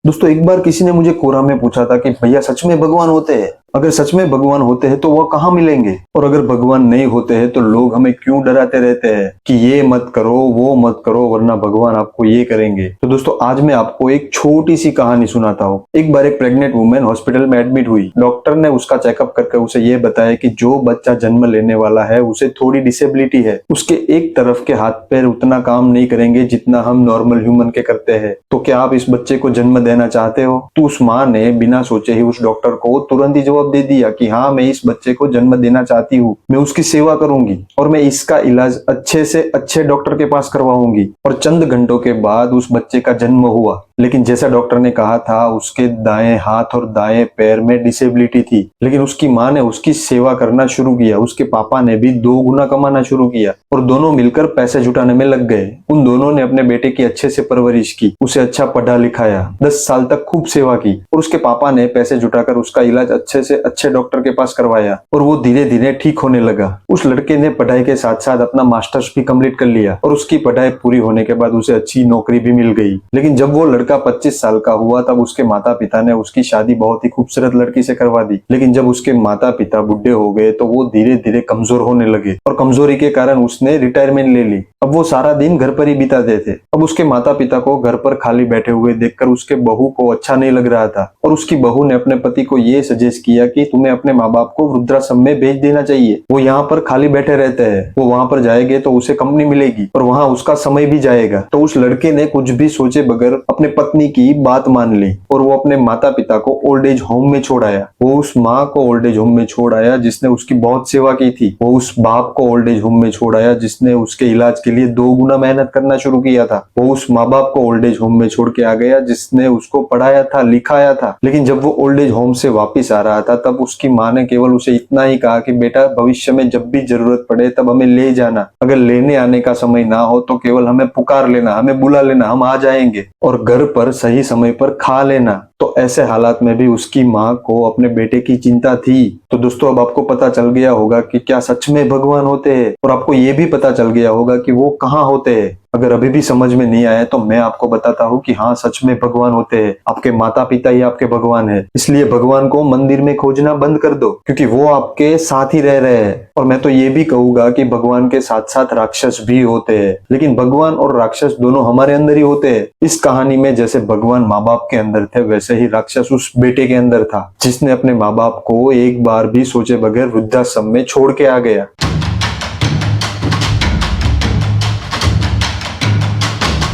दोस्तों एक बार किसी ने मुझे कोरा में पूछा था कि भैया सच में भगवान होते हैं? अगर सच में भगवान होते हैं तो वह कहाँ मिलेंगे? और अगर भगवान नहीं होते हैं तो लोग हमें क्यों डराते रहते हैं कि ये मत करो वो मत करो वरना भगवान आपको ये करेंगे। तो दोस्तों आज मैं आपको एक छोटी सी कहानी सुनाता हूँ। एक बार एक प्रेग्नेंट वुमेन हॉस्पिटल में एडमिट हुई। डॉक्टर ने उसका चेकअप करके उसे ये बताया कि जो बच्चा जन्म लेने वाला है उसे थोड़ी डिसेबिलिटी है। उसके एक तरफ के हाथ पैर उतना काम नहीं करेंगे जितना हम नॉर्मल ह्यूमन के करते हैं। तो क्या आप इस बच्चे को जन्म देना चाहते हो? तो उस माँ ने बिना सोचे ही उस डॉक्टर को तुरंत ही जवाब दे दिया कि हाँ मैं इस बच्चे को जन्म देना चाहती हूँ, मैं उसकी सेवा करूंगी और मैं इसका इलाज अच्छे से अच्छे डॉक्टर के पास करवाऊंगी। और चंद घंटों के बाद उस बच्चे का जन्म हुआ। लेकिन जैसा डॉक्टर ने कहा था उसके दाएं हाथ और दाएं पैर में डिसेबिलिटी थी। लेकिन उसकी माँ ने उसकी सेवा करना शुरू किया। उसके पापा ने भी 2 गुना कमाना शुरू किया और दोनों मिलकर पैसे जुटाने में लग गए। उन दोनों ने अपने बेटे की अच्छे से परवरिश की, उसे अच्छा पढ़ा लिखाया, 10 साल तक खूब सेवा की और उसके पापा ने पैसे जुटाकर उसका इलाज अच्छे से अच्छे डॉक्टर के पास करवाया और वो धीरे धीरे ठीक होने लगा। उस लड़के ने पढ़ाई के साथ साथ अपना मास्टर्स भी कंप्लीट कर लिया और उसकी पढ़ाई पूरी होने के बाद उसे अच्छी नौकरी भी मिल गई। लेकिन जब वो लड़का 25 साल का हुआ तब उसके माता पिता ने उसकी शादी बहुत ही खूबसूरत लड़की से करवा दी। लेकिन जब उसके माता पिता बुढ़े हो गए तो वो धीरे धीरे कमजोर होने लगे और कमजोरी के कारण उसने रिटायरमेंट ले ली। अब वो सारा दिन घर पर ही बिताते थे। अब उसके माता पिता को घर पर खाली बैठे हुए देखकर उसके बहू को अच्छा नहीं लग रहा था और उसकी बहू ने अपने पति को ये सजेस्ट किया कि तुम्हें अपने माँ बाप को वृद्धाश्रम में भेज देना चाहिए। वो यहाँ पर खाली बैठे रहते हैं, वो वहां पर जाएंगे तो उसे कंपनी मिलेगी और वहां उसका समय भी जाएगा। तो उस लड़के ने कुछ भी सोचे बगैर अपने पत्नी की बात मान ली और वो अपने माता पिता को ओल्ड एज होम में छोड़ आया। वो उस माँ को ओल्ड एज होम में छोड़ आया जिसने उसकी बहुत सेवा की थी। वो उस बाप को ओल्ड एज होम में छोड़ आया जिसने उसके इलाज के लिए 2 गुना मेहनत करना शुरू किया था। वो उस माँ बाप को ओल्ड एज होम में छोड़ के आ गया जिसने उसको पढ़ाया था लिखाया था। लेकिन जब वो ओल्ड एज होम से वापिस आ रहा था तब उसकी माँ ने केवल उसे इतना ही कहा कि बेटा भविष्य में जब भी जरूरत पड़े तब हमें ले जाना, अगर लेने आने का समय ना हो तो केवल हमें पुकार लेना, हमें बुला लेना, हम आ जाएंगे और घर पर सही समय पर खा लेना। तो ऐसे हालात में भी उसकी माँ को अपने बेटे की चिंता थी। तो दोस्तों अब आपको पता चल गया होगा कि क्या सच में भगवान होते हैं और आपको ये भी पता चल गया होगा कि वो कहाँ होते हैं। अगर अभी भी समझ में नहीं आया तो मैं आपको बताता हूँ कि हाँ सच में भगवान होते हैं। आपके माता पिता ही आपके भगवान है। इसलिए भगवान को मंदिर में खोजना बंद कर दो क्योंकि वो आपके साथ ही रह रहे हैं। और मैं तो ये भी कहूंगा कि भगवान के साथ साथ राक्षस भी होते हैं, लेकिन भगवान और राक्षस दोनों हमारे अंदर ही होते हैं। इस कहानी में जैसे भगवान माँ बाप के अंदर थे वैसे ही राक्षस उस बेटे के अंदर था जिसने अपने माँ बाप को एक बार भी सोचे बगैर वृद्धाश्रम में छोड़ के आ गया।